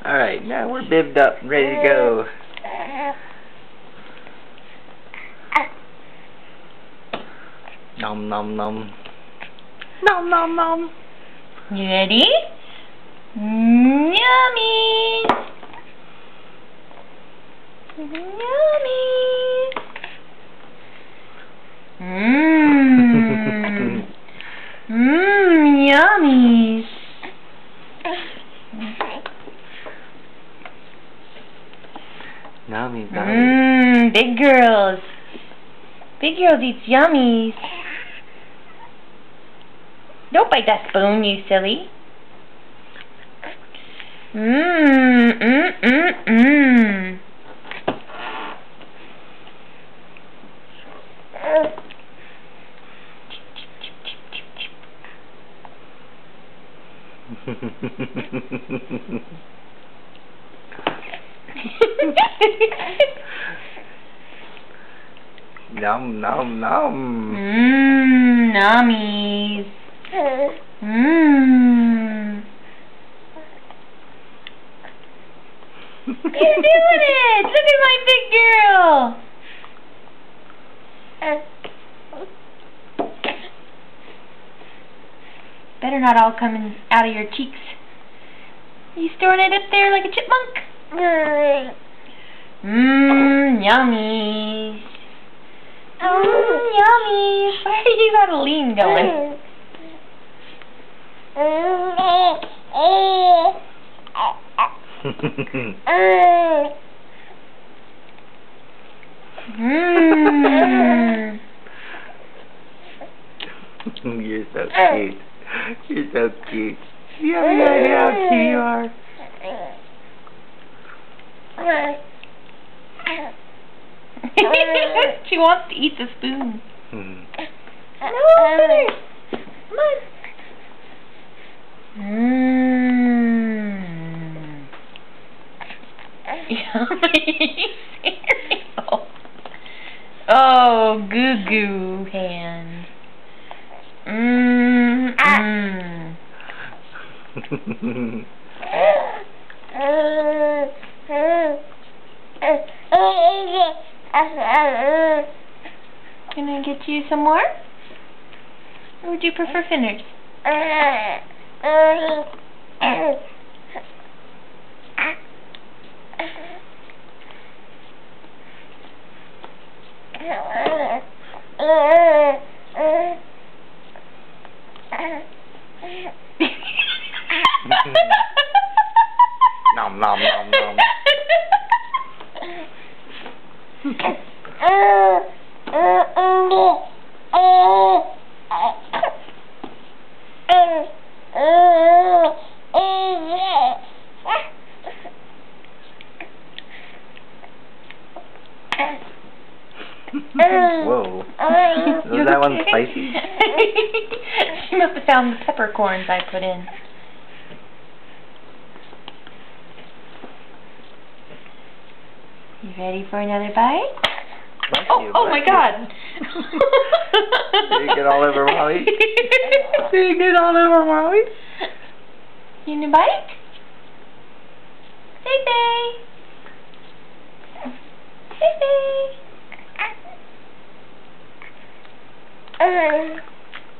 Alright, now we're bibbed up and ready to go. Nom nom nom. Nom nom nom. You ready? Yummy! Yummy! Mmm. Mmm, yummies. Yummy, Mmm, big girls. Big girls eat yummies. Don't bite that spoon, you silly. Mmm, mmm, mmm, mmm. Nom nom nom. Mmm, nummies. Mmm. You're doing it! Look at my big girl! Better not all coming out of your cheeks. You storing it up there like a chipmunk? Mmm, yummies. Mmm, yummies. Why are you got a lean going? Mmm. You're so cute. You're so cute. You have no idea how cute you are. She wants to eat the spoon. No, finish. Come on. Mmm. Yummy cereal. Oh, goo goo hand. Mmm. Can I get you some more? Or would you prefer fingers? Nom nom nom nom. Whoa. Was that one spicy? She must have found the peppercorns I put in. You ready for another bite? Oh my God! Did you get all over Molly? Did you get all over Molly? You need a bite? Say say. Say say.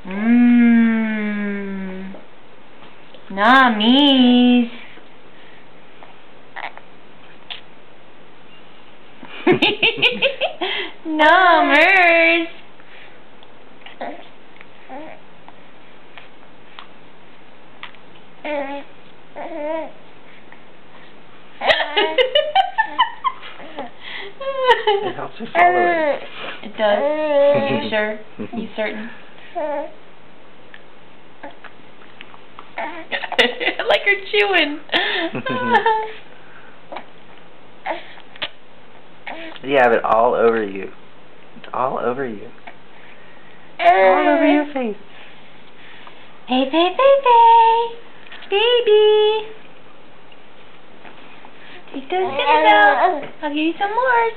Mmm. Nummies. Numbers. It helps you follow it. It does. You sure? You certain? I like her chewing. You have it all over you. It's all over you. All over your face. Hey, hey, hey, hey. Baby. Take those scissors out. I'll give you some more.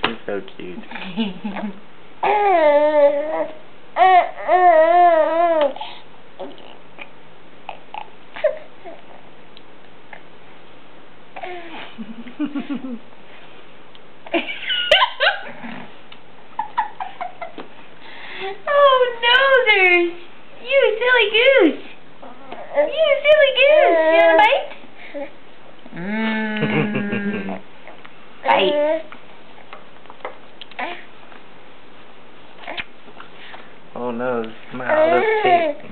You're so cute. Oh, nosers! You silly goose! You silly goose! You want a bite? Bite. Oh no, it's my out of tape.